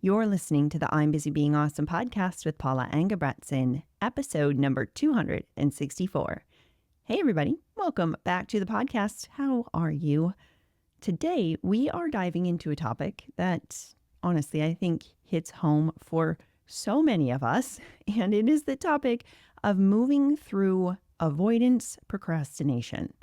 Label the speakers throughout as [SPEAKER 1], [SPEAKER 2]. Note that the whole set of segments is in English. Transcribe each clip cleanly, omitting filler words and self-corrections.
[SPEAKER 1] You're listening to the I'm Busy Being Awesome podcast with Paula Engebretson, episode number 264. Hey, everybody. Welcome back to the podcast. How are you? Today, we are diving into a topic that, honestly, I think hits home for so many of us, and it is the topic of moving through avoidance procrastination.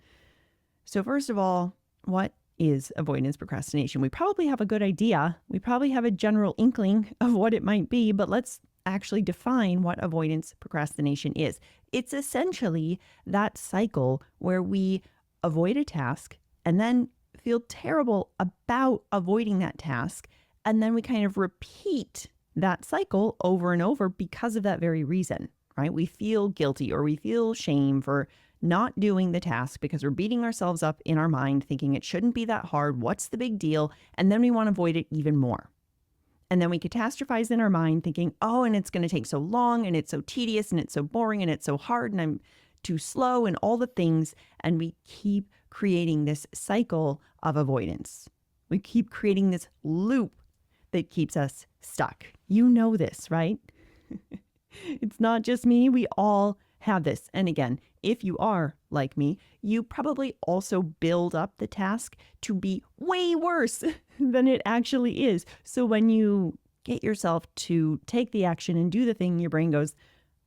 [SPEAKER 1] So first of all, what is avoidance procrastination? We probably have a good idea. We probably have a general inkling of what it might be, but let's actually define what avoidance procrastination is. It's essentially that cycle where we avoid a task and then feel terrible about avoiding that task. And then we kind of repeat that cycle over and over because of that very reason, right? We feel guilty or we feel shame for not doing the task because we're beating ourselves up in our mind, thinking it shouldn't be that hard. What's the big deal? And then we want to avoid it even more. And then we catastrophize in our mind thinking, oh, and it's going to take so long and it's so tedious and it's so boring and it's so hard and I'm too slow and all the things. And we keep creating this cycle of avoidance. We keep creating this loop that keeps us stuck. You know this, right? It's not just me. We all have this. And again, if you are like me, you probably also build up the task to be way worse than it actually is. So when you get yourself to take the action and do the thing, your brain goes,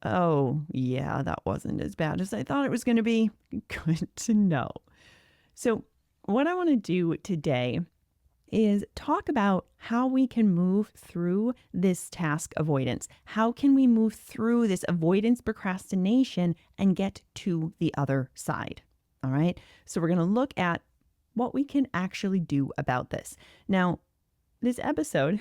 [SPEAKER 1] oh, yeah, that wasn't as bad as I thought it was going to be. Good to know. So what I want to do today is talk about how we can move through this task avoidance. How can we move through this avoidance procrastination and get to the other side? All right. So we're going to look at what we can actually do about this. Now, this episode,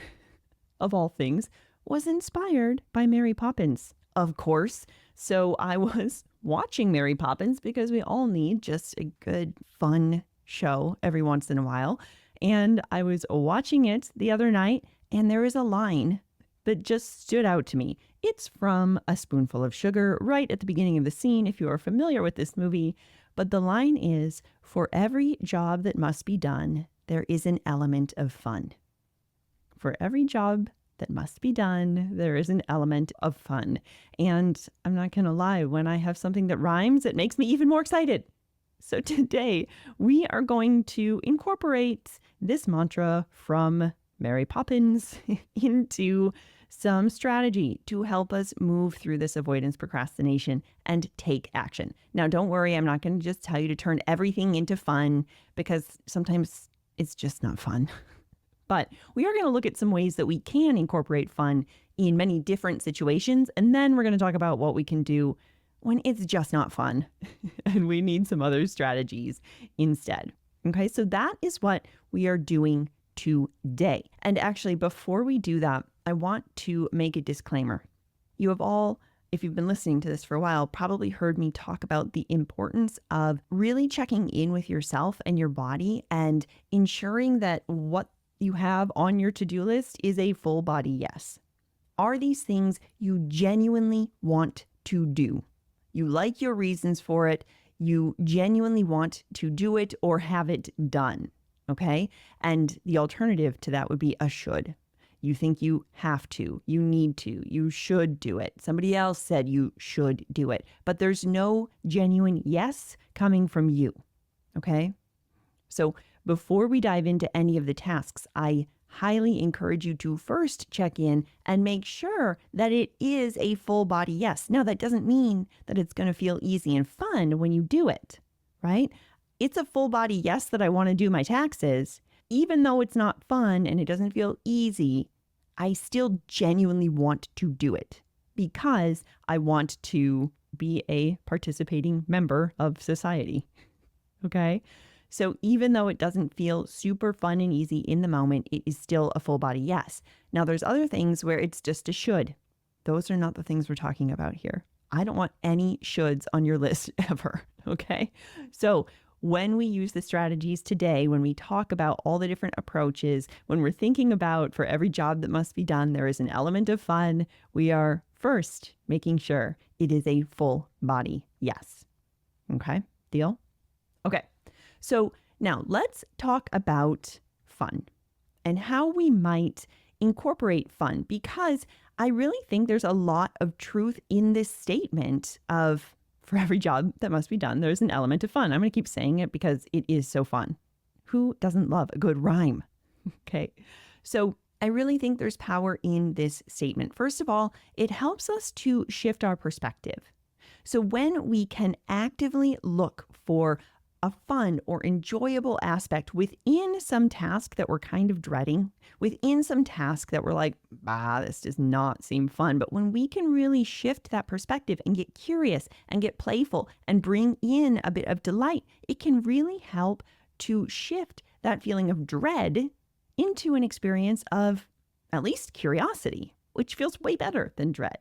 [SPEAKER 1] of all things, was inspired by Mary Poppins, of course. So I was watching Mary Poppins because we all need just a good, fun show every once in a while. And I was watching it the other night, and there is a line that just stood out to me. It's from A Spoonful of Sugar, right at the beginning of the scene, if you are familiar with this movie. But the line is, for every job that must be done, there is an element of fun. For every job that must be done, there is an element of fun. And I'm not going to lie, when I have something that rhymes, it makes me even more excited. So today we are going to incorporate this mantra from Mary Poppins into some strategy to help us move through this avoidance procrastination and take action. Now, don't worry, I'm not going to just tell you to turn everything into fun because sometimes it's just not fun. But we are going to look at some ways that we can incorporate fun in many different situations. And then we're going to talk about what we can do when it's just not fun and we need some other strategies instead. Okay, so that is what we are doing today. And actually, before we do that, I want to make a disclaimer. You have all, if you've been listening to this for a while, probably heard me talk about the importance of really checking in with yourself and your body and ensuring that what you have on your to-do list is a full body yes. Are these things you genuinely want to do? You like your reasons for it. You genuinely want to do it or have it done. Okay. And the alternative to that would be a should. You think you have to, you need to, you should do it. Somebody else said you should do it, but there's no genuine yes coming from you. Okay. So before we dive into any of the tasks, I highly encourage you to first check in and make sure that it is a full body yes. Now, that doesn't mean that it's going to feel easy and fun when you do it, right? It's a full body yes that I want to do my taxes. Even though it's not fun and it doesn't feel easy, I still genuinely want to do it because I want to be a participating member of society. Okay? So even though it doesn't feel super fun and easy in the moment, it is still a full body yes. Now, there's other things where it's just a should. Those are not the things we're talking about here. I don't want any shoulds on your list ever, okay? So when we use the strategies today, when we talk about all the different approaches, when we're thinking about for every job that must be done, there is an element of fun, we are first making sure it is a full body yes. Okay, deal? Okay. So now let's talk about fun and how we might incorporate fun, because I really think there's a lot of truth in this statement of, for every job that must be done, there's an element of fun. I'm going to keep saying it because it is so fun. Who doesn't love a good rhyme? Okay. So I really think there's power in this statement. First of all, it helps us to shift our perspective. So when we can actively look for a fun or enjoyable aspect within some task that we're kind of dreading, within some task that we're like, this does not seem fun. But when we can really shift that perspective and get curious and get playful and bring in a bit of delight, it can really help to shift that feeling of dread into an experience of at least curiosity, which feels way better than dread.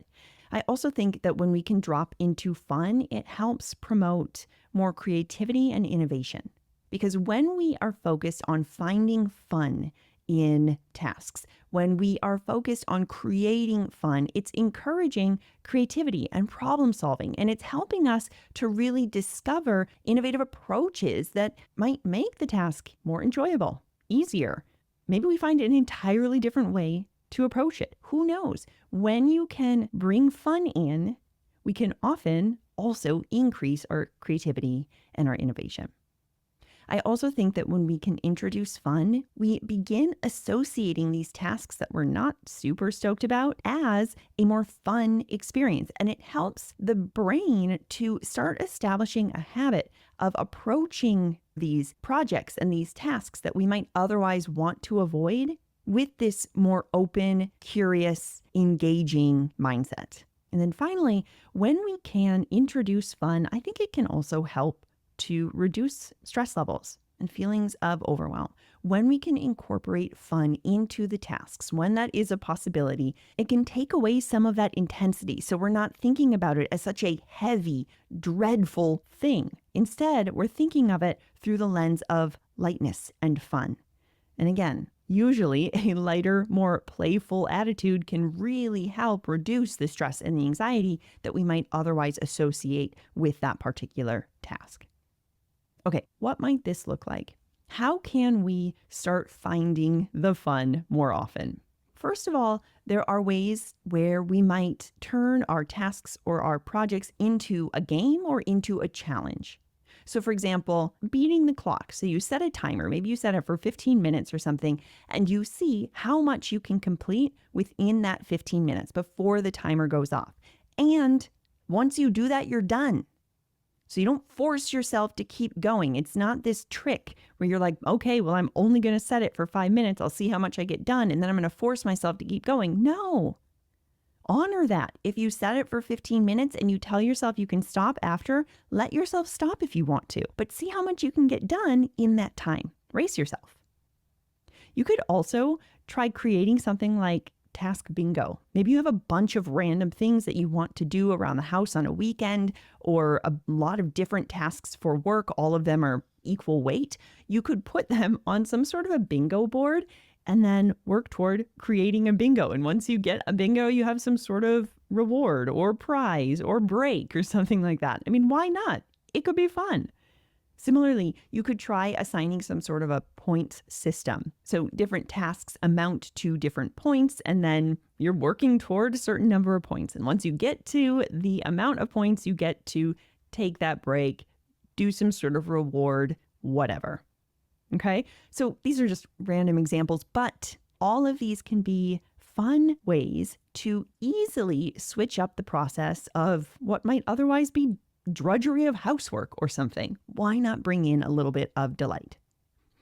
[SPEAKER 1] I also think that when we can drop into fun, it helps promote more creativity and innovation. Because when we are focused on finding fun in tasks, when we are focused on creating fun, it's encouraging creativity and problem solving. And it's helping us to really discover innovative approaches that might make the task more enjoyable, easier. Maybe we find an entirely different way to approach it. Who knows? When you can bring fun in, we can often also increase our creativity and our innovation. I also think that when we can introduce fun, we begin associating these tasks that we're not super stoked about as a more fun experience. And it helps the brain to start establishing a habit of approaching these projects and these tasks that we might otherwise want to avoid with this more open, curious, engaging mindset. And then finally, when we can introduce fun, I think it can also help to reduce stress levels and feelings of overwhelm. When we can incorporate fun into the tasks, when that is a possibility, it can take away some of that intensity. So we're not thinking about it as such a heavy, dreadful thing. Instead, we're thinking of it through the lens of lightness and fun. And again, usually a lighter, more playful attitude can really help reduce the stress and the anxiety that we might otherwise associate with that particular task. Okay, what might this look like? How can we start finding the fun more often? First of all, there are ways where we might turn our tasks or our projects into a game or into a challenge. So for example, beating the clock. So you set a timer, maybe you set it for 15 minutes or something, and you see how much you can complete within that 15 minutes before the timer goes off. And once you do that, you're done. So you don't force yourself to keep going. It's not this trick where you're like, okay, well, I'm only going to set it for 5 minutes. I'll see how much I get done, and then I'm going to force myself to keep going. No. Honor that. If you set it for 15 minutes and you tell yourself you can stop after, let yourself stop if you want to, but see how much you can get done in that time. Race yourself. You could also try creating something like task bingo. Maybe you have a bunch of random things that you want to do around the house on a weekend, or a lot of different tasks for work. All of them are equal weight. You could put them on some sort of a bingo board and then work toward creating a bingo. And once you get a bingo, you have some sort of reward or prize or break or something like that. I mean, why not? It could be fun. Similarly, you could try assigning some sort of a points system. So different tasks amount to different points, and then you're working toward a certain number of points. And once you get to the amount of points, you get to take that break, do some sort of reward, whatever. Okay, so these are just random examples, but all of these can be fun ways to easily switch up the process of what might otherwise be drudgery of housework or something. Why not bring in a little bit of delight?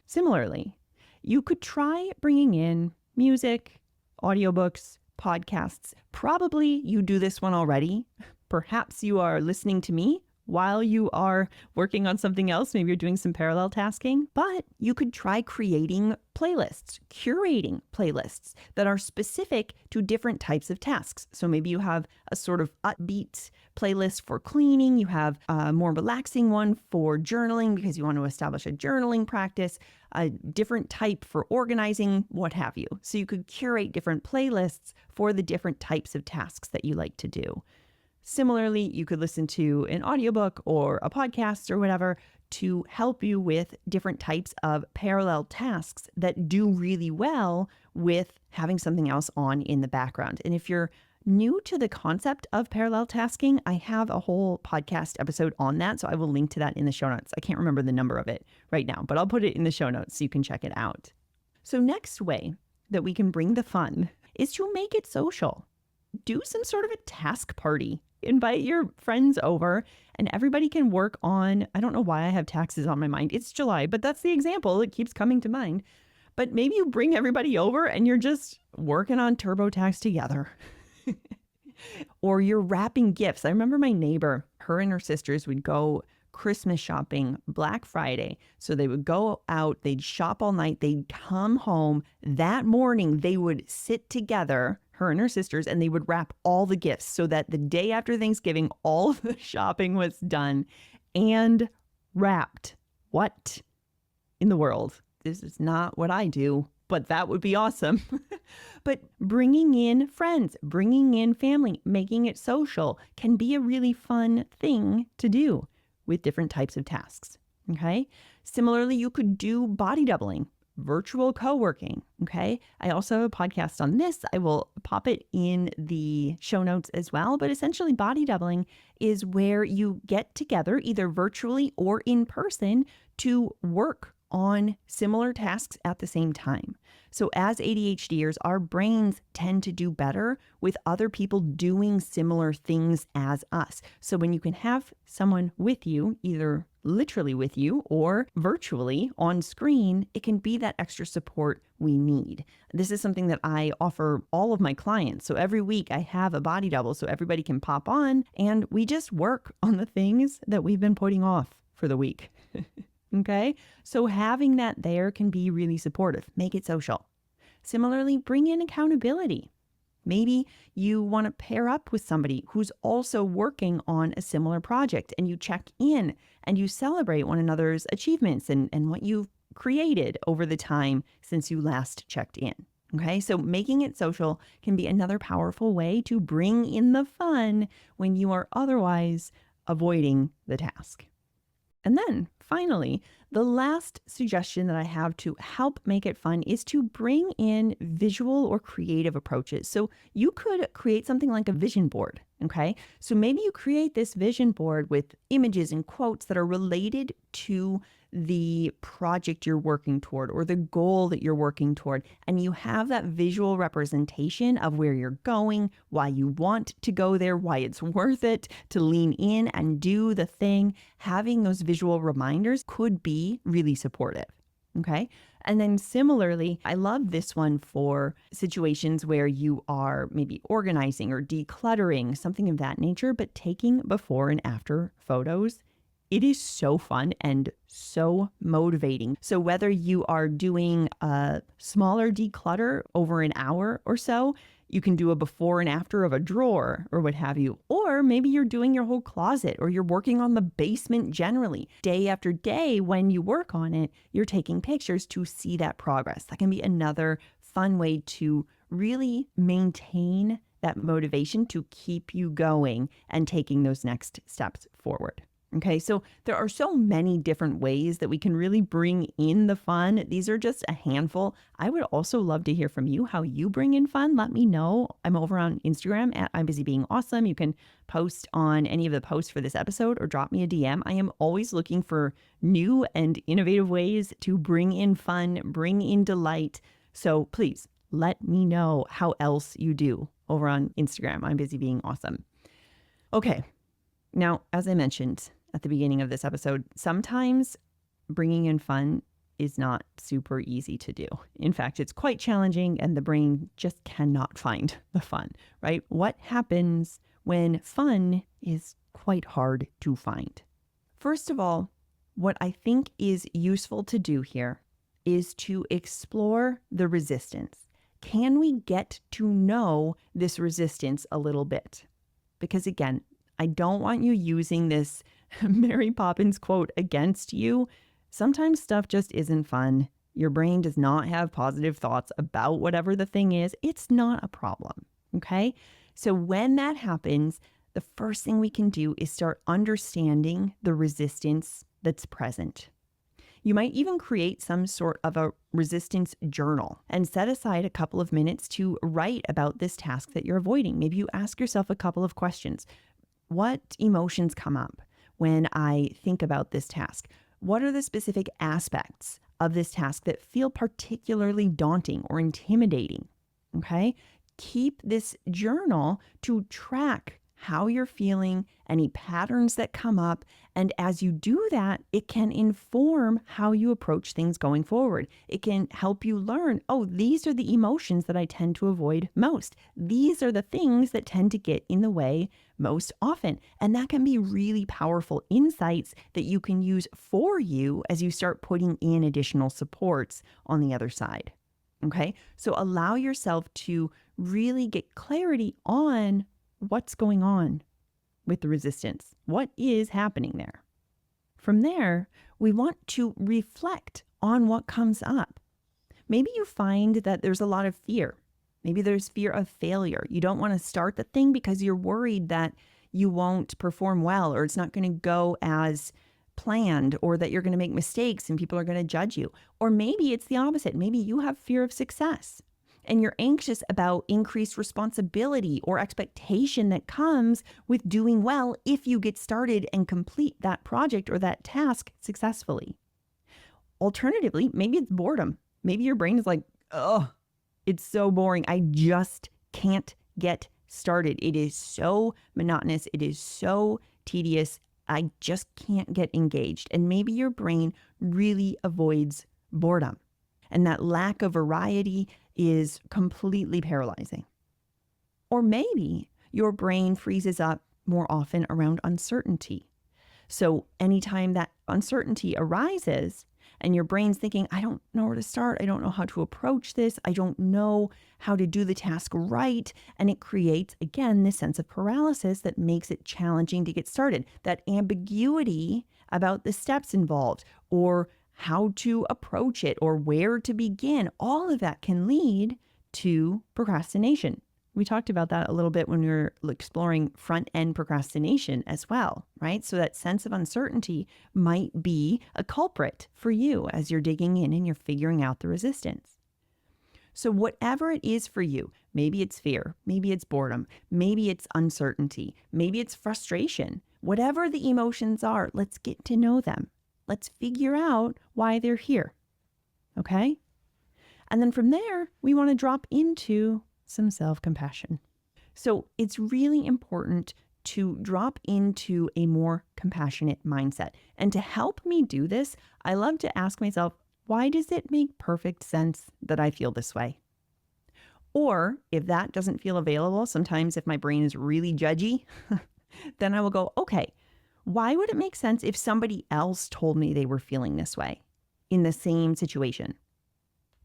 [SPEAKER 1] Similarly, you could try bringing in music, audiobooks, podcasts. Probably you do this one already. Perhaps you are listening to me while you are working on something else. Maybe you're doing some parallel tasking, but you could try creating playlists, curating playlists that are specific to different types of tasks. So maybe you have a sort of upbeat playlist for cleaning. You have a more relaxing one for journaling because you want to establish a journaling practice, a different type for organizing, what have you. So you could curate different playlists for the different types of tasks that you like to do. Similarly, you could listen to an audiobook or a podcast or whatever to help you with different types of parallel tasks that do really well with having something else on in the background. And if you're new to the concept of parallel tasking, I have a whole podcast episode on that. So I will link to that in the show notes. I can't remember the number of it right now, but I'll put it in the show notes so you can check it out. So next way that we can bring the fun is to make it social. Do some sort of a task party. Invite your friends over and everybody can work on, I don't know why I have taxes on my mind. It's July, but that's the example. It keeps coming to mind. But maybe you bring everybody over and you're just working on TurboTax together. Or you're wrapping gifts. I remember my neighbor, her and her sisters would go Christmas shopping Black Friday. So they would go out, they'd shop all night, they'd come home. That morning, they would sit together, her and her sisters, and they would wrap all the gifts so that the day after Thanksgiving, all of the shopping was done and wrapped. What in the world? This is not what I do, but that would be awesome. But bringing in friends, bringing in family, making it social can be a really fun thing to do with different types of tasks. Okay. Similarly, you could do body doubling, virtual co-working. Okay. I also have a podcast on this. I will pop it in the show notes as well. But essentially, body doubling is where you get together either virtually or in person to work on similar tasks at the same time. So as ADHDers, our brains tend to do better with other people doing similar things as us. So when you can have someone with you, either literally with you or virtually on screen, it can be that extra support we need. This is something that I offer all of my clients. So every week I have a body double so everybody can pop on and we just work on the things that we've been putting off for the week. Okay, so having that there can be really supportive. Make it social. Similarly, bring in accountability. Maybe you want to pair up with somebody who's also working on a similar project and you check in and you celebrate one another's achievements and what you've created over the time since you last checked in. Okay, so making it social can be another powerful way to bring in the fun when you are otherwise avoiding the task. And then finally, the last suggestion that I have to help make it fun is to bring in visual or creative approaches. So you could create something like a vision board. Okay, so maybe you create this vision board with images and quotes that are related to the project you're working toward or the goal that you're working toward. And you have that visual representation of where you're going, why you want to go there, why it's worth it to lean in and do the thing. Having those visual reminders could be really supportive. Okay. And then similarly, I love this one for situations where you are maybe organizing or decluttering, something of that nature, but taking before and after photos. It is so fun and so motivating. So whether you are doing a smaller declutter over an hour or so, you can do a before and after of a drawer or what have you. Or maybe you're doing your whole closet or you're working on the basement generally. Day after day, when you work on it, you're taking pictures to see that progress. That can be another fun way to really maintain that motivation to keep you going and taking those next steps forward. Okay, so there are so many different ways that we can really bring in the fun. These are just a handful. I would also love to hear from you how you bring in fun. Let me know. I'm over on Instagram at I'm Busy Being Awesome. You can post on any of the posts for this episode or drop me a DM. I am always looking for new and innovative ways to bring in fun, bring in delight. So please let me know how else you do over on Instagram. I'm Busy Being Awesome. Okay, now, as I mentioned at the beginning of this episode, sometimes bringing in fun is not super easy to do. In fact, it's quite challenging and the brain just cannot find the fun, right? What happens when fun is quite hard to find? First of all, what I think is useful to do here is to explore the resistance. Can we get to know this resistance a little bit? Because again, I don't want you using this Mary Poppins quote against you. Sometimes stuff just isn't fun. Your brain does not have positive thoughts about whatever the thing is. It's not a problem. Okay. So when that happens, the first thing we can do is start understanding the resistance that's present. You might even create some sort of a resistance journal and set aside a couple of minutes to write about this task that you're avoiding. Maybe you ask yourself a couple of questions. What emotions come up when I think about this task? What are the specific aspects of this task that feel particularly daunting or intimidating? Okay. Keep this journal to track how you're feeling, any patterns that come up. And as you do that, it can inform how you approach things going forward. It can help you learn, oh, these are the emotions that I tend to avoid most. These are the things that tend to get in the way most often. And that can be really powerful insights that you can use for you as you start putting in additional supports on the other side. Okay, so allow yourself to really get clarity on what's going on with the resistance. What is happening there? From there, we want to reflect on what comes up. Maybe you find that there's a lot of fear. Maybe there's fear of failure. You don't want to start the thing because you're worried that you won't perform well, or it's not going to go as planned, or that you're going to make mistakes and people are going to judge you. Or maybe it's the opposite. Maybe you have fear of success and you're anxious about increased responsibility or expectation that comes with doing well if you get started and complete that project or that task successfully. Alternatively, maybe it's boredom. Maybe your brain is like, oh, it's so boring. I just can't get started. It is so monotonous. It is so tedious. I just can't get engaged. And maybe your brain really avoids boredom. And that lack of variety is completely paralyzing. Or maybe your brain freezes up more often around uncertainty. So anytime that uncertainty arises and your brain's thinking, I don't know where to start, I don't know how to approach this, I don't know how to do the task right, and it creates, again, this sense of paralysis that makes it challenging to get started. That ambiguity about the steps involved, or how to approach it, or where to begin, all of that can lead to procrastination. We talked about that a little bit when we were exploring front-end procrastination as well, right? So that sense of uncertainty might be a culprit for you as you're digging in and you're figuring out the resistance. So whatever it is for you, maybe it's fear, maybe it's boredom, maybe it's uncertainty, maybe it's frustration, whatever the emotions are, let's get to know them. Let's figure out why they're here, okay? And then from there, we want to drop into some self-compassion. So it's really important to drop into a more compassionate mindset. And to help me do this, I love to ask myself, why does it make perfect sense that I feel this way? Or if that doesn't feel available, sometimes if my brain is really judgy, then I will go, okay, why would it make sense if somebody else told me they were feeling this way in the same situation?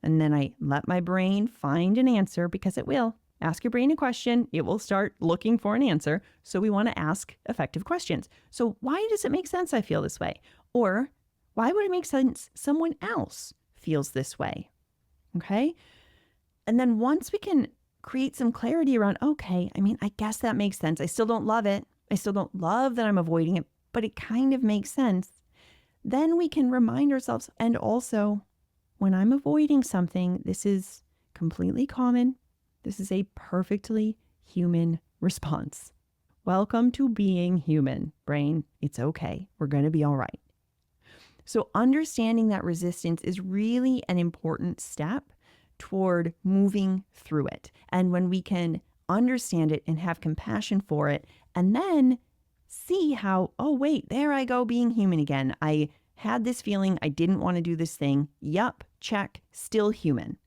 [SPEAKER 1] And then I let my brain find an answer, because it will. Ask your brain a question, it will start looking for an answer. So we want to ask effective questions. So why does it make sense I feel this way? Or why would it make sense someone else feels this way? Okay. And then once we can create some clarity around, okay, I guess that makes sense. I still don't love it. I still don't love that I'm avoiding it, but it kind of makes sense. Then we can remind ourselves, and also, when I'm avoiding something, this is completely common. This is a perfectly human response. Welcome to being human, brain. It's okay. We're going to be all right. So understanding that resistance is really an important step toward moving through it. And when we can understand it and have compassion for it, and then see how, oh, wait, there I go being human again. I had this feeling I didn't want to do this thing. Yup, check, still human.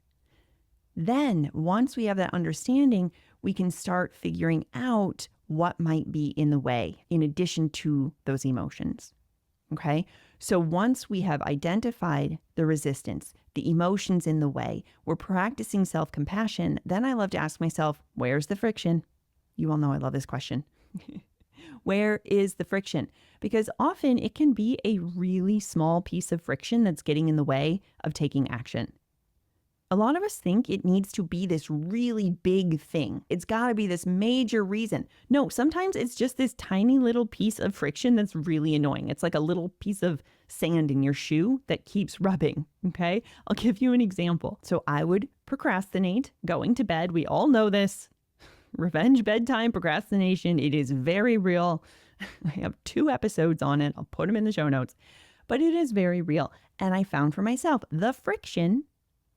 [SPEAKER 1] Then once we have that understanding, we can start figuring out what might be in the way in addition to those emotions. Okay. So once we have identified the resistance, the emotions in the way, we're practicing self-compassion, then I love to ask myself, where's the friction? You all know I love this question. Where is the friction? Because often it can be a really small piece of friction that's getting in the way of taking action. A lot of us think it needs to be this really big thing. It's got to be this major reason. No, sometimes it's just this tiny little piece of friction that's really annoying. It's like a little piece of sand in your shoe that keeps rubbing, okay? I'll give you an example. So I would procrastinate going to bed. We all know this. Revenge bedtime procrastination. It is very real. I have 2 episodes on it. I'll put them in the show notes. But it is very real. And I found for myself the friction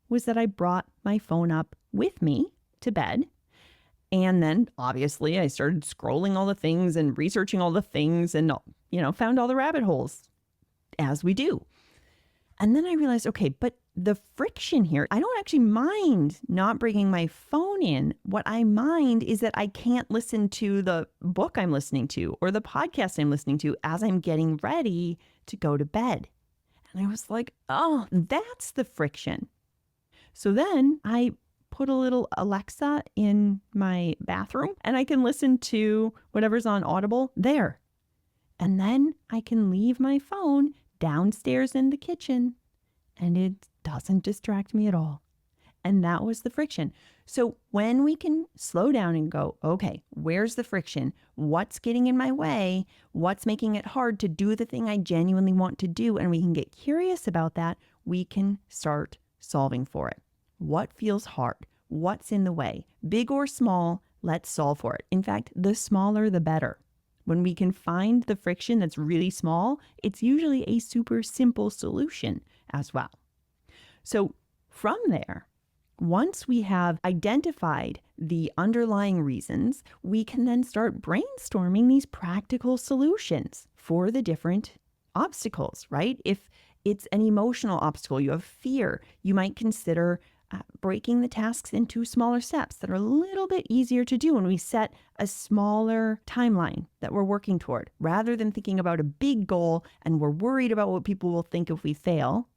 [SPEAKER 1] was that I brought my phone up with me to bed. And then obviously I started scrolling all the things and researching all the things and, found all the rabbit holes, as we do. And then I realized, okay, but the friction here, I don't actually mind not bringing my phone in. What I mind is that I can't listen to the book I'm listening to or the podcast I'm listening to as I'm getting ready to go to bed. And I was like, oh, that's the friction. So then I put a little Alexa in my bathroom and I can listen to whatever's on Audible there. And then I can leave my phone downstairs in the kitchen and it doesn't distract me at all. And that was the friction. So when we can slow down and go, okay, where's the friction? What's getting in my way? What's making it hard to do the thing I genuinely want to do? And we can get curious about that. We can start solving for it. What feels hard? What's in the way? Big or small, let's solve for it. In fact, the smaller, the better. When we can find the friction that's really small, it's usually a super simple solution as well. So from there, once we have identified the underlying reasons, we can then start brainstorming these practical solutions for the different obstacles, right? If it's an emotional obstacle, you have fear, you might consider breaking the tasks into smaller steps that are a little bit easier to do when we set a smaller timeline that we're working toward. Rather than thinking about a big goal and we're worried about what people will think if we fail,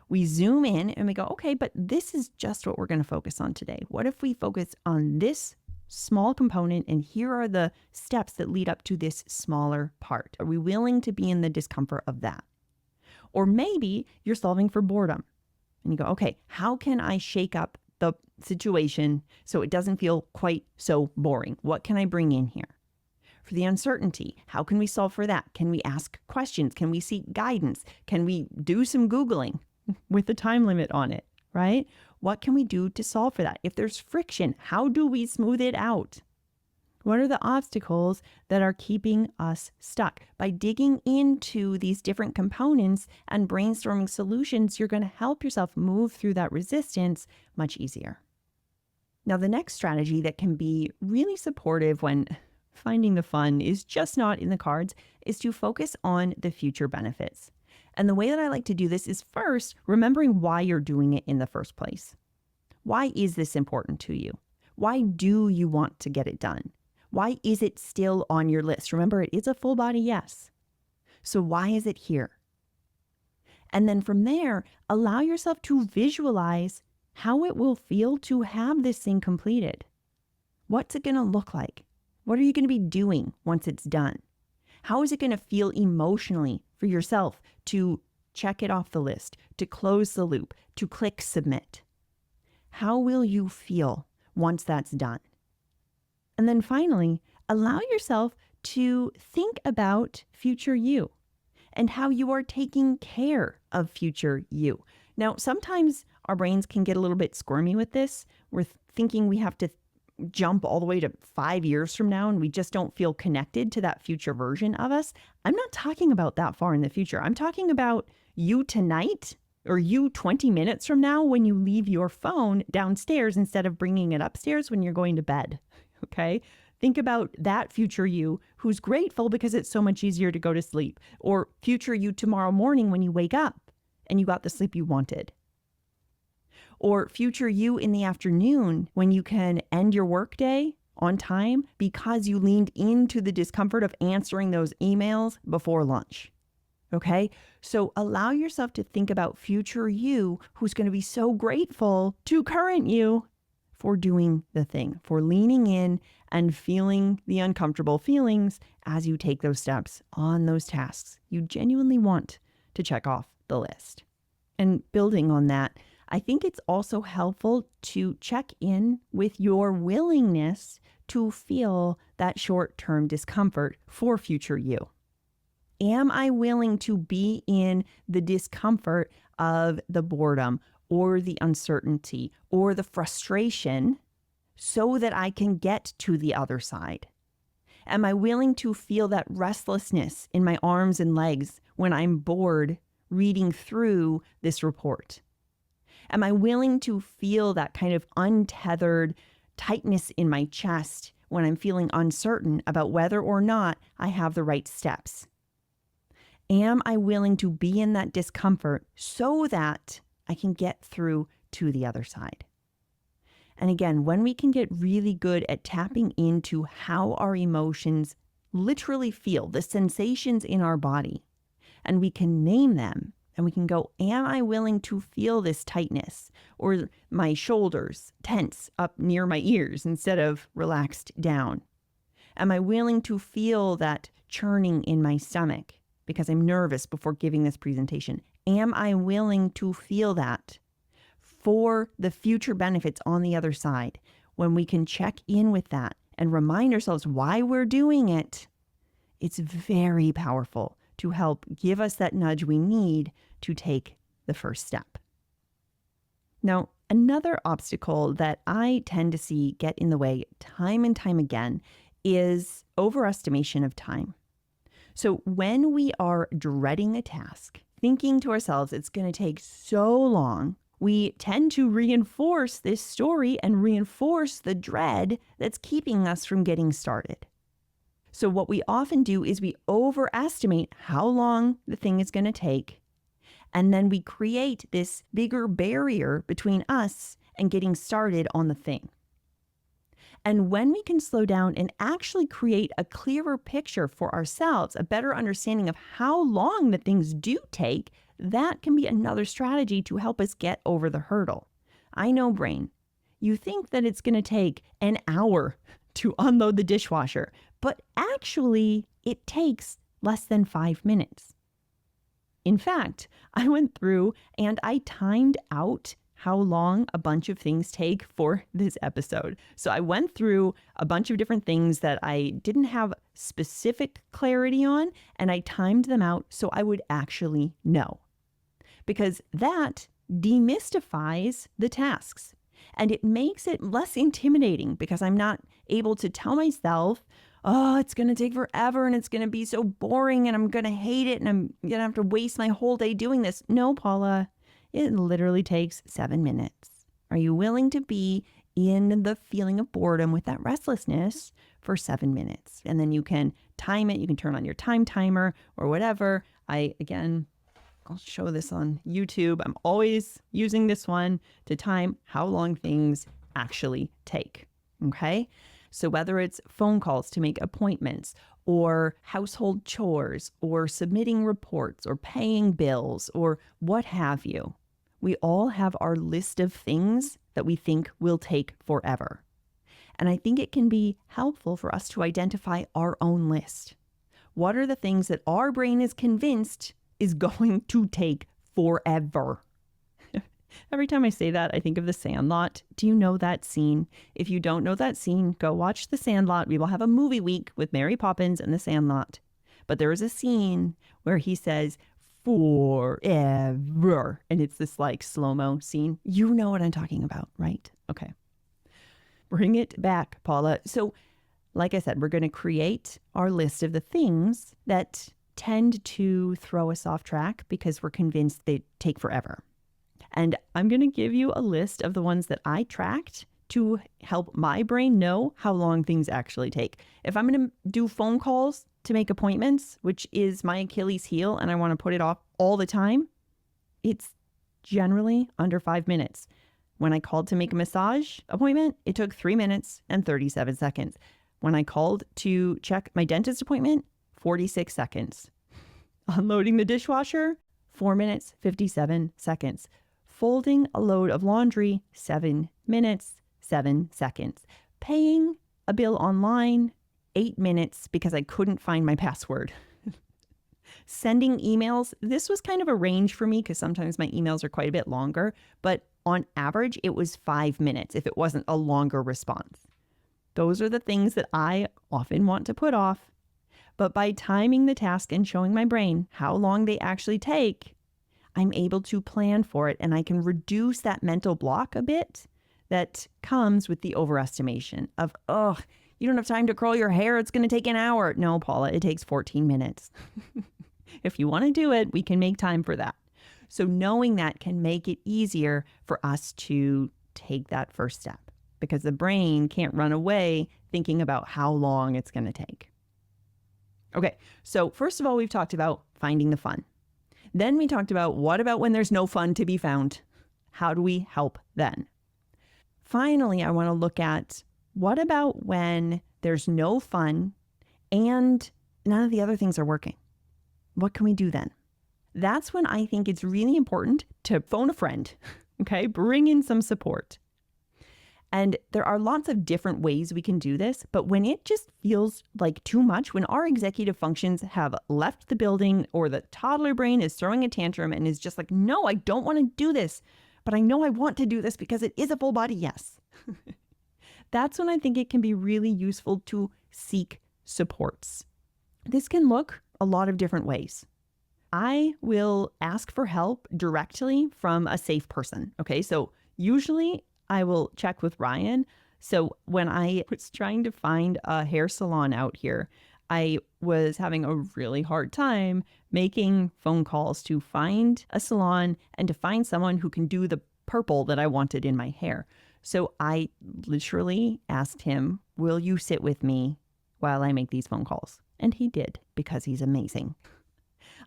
[SPEAKER 1] we zoom in and we go, okay, but this is just what we're going to focus on today. What if we focus on this small component and here are the steps that lead up to this smaller part? Are we willing to be in the discomfort of that? Or maybe you're solving for boredom. And you go, okay, how can I shake up the situation so it doesn't feel quite so boring? What can I bring in here? For the uncertainty, how can we solve for that? Can we ask questions? Can we seek guidance? Can we do some Googling with a time limit on it, right? What can we do to solve for that? If there's friction, how do we smooth it out? What are the obstacles that are keeping us stuck? By digging into these different components and brainstorming solutions, you're going to help yourself move through that resistance much easier. Now, the next strategy that can be really supportive when finding the fun is just not in the cards is to focus on the future benefits. And the way that I like to do this is first, remembering why you're doing it in the first place. Why is this important to you? Why do you want to get it done? Why is it still on your list? Remember, it is a full body yes. So why is it here? And then from there, allow yourself to visualize how it will feel to have this thing completed. What's it going to look like? What are you going to be doing once it's done? How is it going to feel emotionally for yourself to check it off the list, to close the loop, to click submit? How will you feel once that's done? And then finally, allow yourself to think about future you and how you are taking care of future you. Now, sometimes our brains can get a little bit squirmy with this. We're thinking we have to jump all the way to 5 years from now and we just don't feel connected to that future version of us. I'm not talking about that far in the future. I'm talking about you tonight or you 20 minutes from now when you leave your phone downstairs instead of bringing it upstairs when you're going to bed. Okay? Think about that future you who's grateful because it's so much easier to go to sleep, or future you tomorrow morning when you wake up and you got the sleep you wanted. Or future you in the afternoon when you can end your workday on time because you leaned into the discomfort of answering those emails before lunch. Okay? So allow yourself to think about future you who's going to be so grateful to current you for doing the thing, for leaning in and feeling the uncomfortable feelings as you take those steps on those tasks you genuinely want to check off the list. And building on that, I think it's also helpful to check in with your willingness to feel that short-term discomfort for future you. Am I willing to be in the discomfort of the boredom or the uncertainty or the frustration so that I can get to the other side? Am I willing to feel that restlessness in my arms and legs when I'm bored reading through this report? Am I willing to feel that kind of untethered tightness in my chest when I'm feeling uncertain about whether or not I have the right steps? Am I willing to be in that discomfort so that I can get through to the other side? And again, when we can get really good at tapping into how our emotions literally feel, the sensations in our body, and we can name them, and we can go, am I willing to feel this tightness or my shoulders tense up near my ears instead of relaxed down? Am I willing to feel that churning in my stomach because I'm nervous before giving this presentation? Am I willing to feel that for the future benefits on the other side? When we can check in with that and remind ourselves why we're doing it, it's very powerful to help give us that nudge we need to take the first step. Now, another obstacle that I tend to see get in the way time and time again is overestimation of time. So when we are dreading a task, thinking to ourselves it's going to take so long, we tend to reinforce this story and reinforce the dread that's keeping us from getting started. So what we often do is we overestimate how long the thing is going to take, and then we create this bigger barrier between us and getting started on the thing. And when we can slow down and actually create a clearer picture for ourselves, a better understanding of how long the things do take, that can be another strategy to help us get over the hurdle. I know, brain, you think that it's going to take an hour to unload the dishwasher, but actually it takes less than 5 minutes. In fact, I went through and I timed out how long a bunch of things take for this episode. So I went through a bunch of different things that I didn't have specific clarity on, and I timed them out so I would actually know. Because that demystifies the tasks, and it makes it less intimidating because I'm not able to tell myself, oh, it's going to take forever and it's going to be so boring and I'm going to hate it and I'm going to have to waste my whole day doing this. No, Paula, it literally takes 7 minutes. Are you willing to be in the feeling of boredom with that restlessness for 7 minutes? And then you can time it. You can turn on your time timer or whatever. I'll show this on YouTube. I'm always using this one to time how long things actually take. Okay? So whether it's phone calls to make appointments or household chores or submitting reports or paying bills or what have you, we all have our list of things that we think will take forever. And I think it can be helpful for us to identify our own list. What are the things that our brain is convinced is going to take forever? Every time I say that, I think of The Sandlot. Do you know that scene? If you don't know that scene, go watch The Sandlot. We will have a movie week with Mary Poppins and The Sandlot. But there is a scene where he says, forever. And it's this like slow-mo scene. You know what I'm talking about, right? Okay. Bring it back, Paula. So, like I said, we're going to create our list of the things that tend to throw us off track because we're convinced they take forever. And I'm going to give you a list of the ones that I tracked to help my brain know how long things actually take. If I'm going to do phone calls to make appointments, which is my Achilles heel, and I want to put it off all the time, it's generally under 5 minutes. When I called to make a massage appointment, it took 3 minutes and 37 seconds. When I called to check my dentist appointment, 46 seconds. Unloading the dishwasher, 4 minutes, 57 seconds. Folding a load of laundry, 7 minutes, 7 seconds. Paying a bill online, 8 minutes because I couldn't find my password. Sending emails, this was kind of a range for me because sometimes my emails are quite a bit longer, but On average, it was 5 minutes if it wasn't a longer response. Those are the things that I often want to put off. But by timing the task and showing my brain how long they actually take, I'm able to plan for it and I can reduce that mental block a bit that comes with the overestimation of, oh, you don't have time to curl your hair. It's going to take an hour. No, Paula, it takes 14 minutes. If you want to do it, we can make time for that. So knowing that can make it easier for us to take that first step because the brain can't run away thinking about how long it's going to take. Okay, so first of all, we've talked about finding the fun. Then we talked about what about when there's no fun to be found? How do we help then? Finally, I want to look at what about when there's no fun and none of the other things are working? What can we do then? That's when I think it's really important to phone a friend, okay? Bring in some support. And there are lots of different ways we can do this, but when it just feels like too much, when our executive functions have left the building or the toddler brain is throwing a tantrum and is just like, no, I don't want to do this, but I know I want to do this because it is a full body yes. That's when I think it can be really useful to seek supports. This can look a lot of different ways. I will ask for help directly from a safe person. Okay, so usually I will check with Ryan. So when I was trying to find a hair salon out here, I was having a really hard time making phone calls to find a salon and to find someone who can do the purple that I wanted in my hair. So I literally asked him, will you sit with me while I make these phone calls? And he did because he's amazing.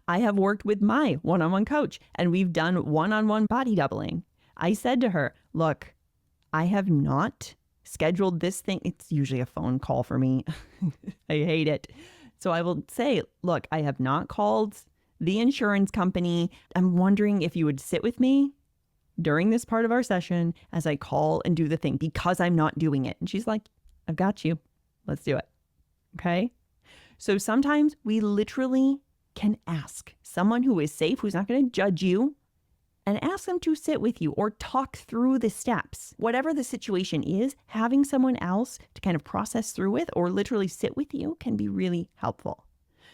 [SPEAKER 1] I have worked with my one-on-one coach and we've done one-on-one body doubling. I said to her, look, I have not scheduled this thing. It's usually a phone call for me. I hate it. So I will say, look, I have not called the insurance company. I'm wondering if you would sit with me during this part of our session as I call and do the thing because I'm not doing it. And she's like, I've got you. Let's do it. Okay. So sometimes we literally can ask someone who is safe, who's not going to judge you, and ask them to sit with you or talk through the steps. Whatever the situation is, having someone else to kind of process through with or literally sit with you can be really helpful.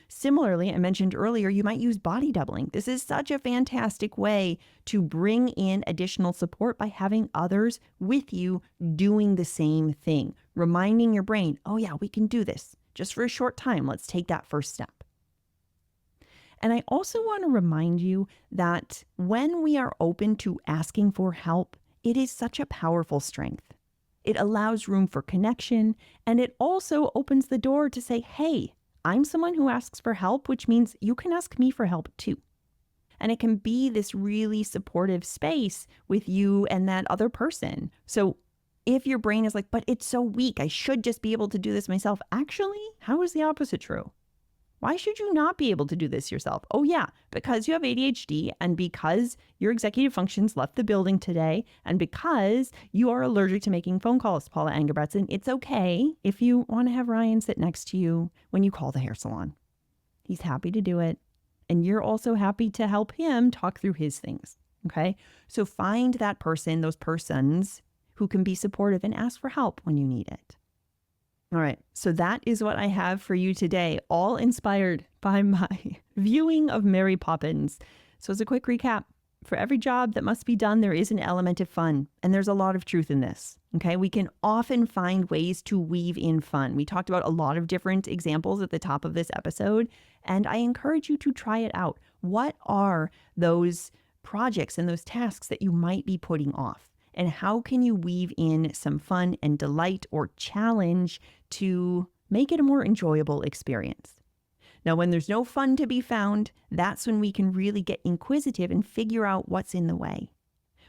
[SPEAKER 1] Similarly, I mentioned earlier, you might use body doubling. This is such a fantastic way to bring in additional support by having others with you doing the same thing, reminding your brain, oh yeah, we can do this just for a short time. Let's take that first step. And I also want to remind you that when we are open to asking for help, it is such a powerful strength. It allows room for connection, and it also opens the door to say, hey, I'm someone who asks for help, which means you can ask me for help too. And it can be this really supportive space with you and that other person. So if your brain is like, but it's so weak, I should just be able to do this myself. Actually, how is the opposite true? Why should you not be able to do this yourself? Oh yeah, because you have ADHD and because your executive functions left the building today and because you are allergic to making phone calls, Paula Engebretson, it's okay if you want to have Ryan sit next to you when you call the hair salon. He's happy to do it. And you're also happy to help him talk through his things. Okay. So find that person, those persons who can be supportive and ask for help when you need it. All right, so that is what I have for you today, all inspired by my viewing of Mary Poppins. So as a quick recap, for every job that must be done, there is an element of fun, and there's a lot of truth in this, okay? We can often find ways to weave in fun. We talked about a lot of different examples at the top of this episode, and I encourage you to try it out. What are those projects and those tasks that you might be putting off? And how can you weave in some fun and delight or challenge to make it a more enjoyable experience? Now, when there's no fun to be found, that's when we can really get inquisitive and figure out what's in the way.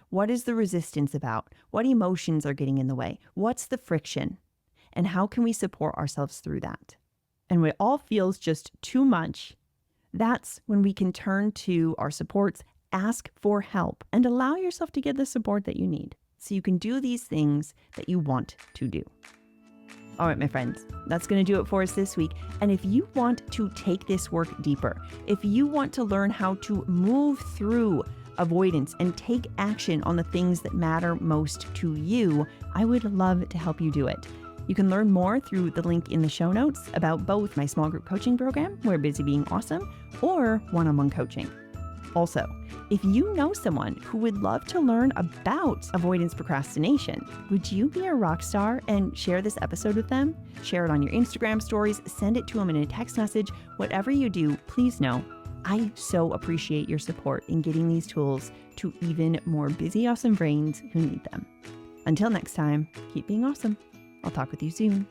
[SPEAKER 1] What is the resistance about? What emotions are getting in the way? What's the friction? And how can we support ourselves through that? And when it all feels just too much, that's when we can turn to our supports, ask for help, and allow yourself to get the support that you need so you can do these things that you want to do. All right, my friends, that's going to do it for us this week. And if you want to take this work deeper, if you want to learn how to move through avoidance and take action on the things that matter most to you, I would love to help you do it. You can learn more through the link in the show notes about both my small group coaching program, We're Busy Being Awesome, or one-on-one coaching. Also, if you know someone who would love to learn about avoidance procrastination, would you be a rock star and share this episode with them? Share it on your Instagram stories, send it to them in a text message. Whatever you do, please know I so appreciate your support in getting these tools to even more busy, awesome brains who need them. Until next time, keep being awesome. I'll talk with you soon.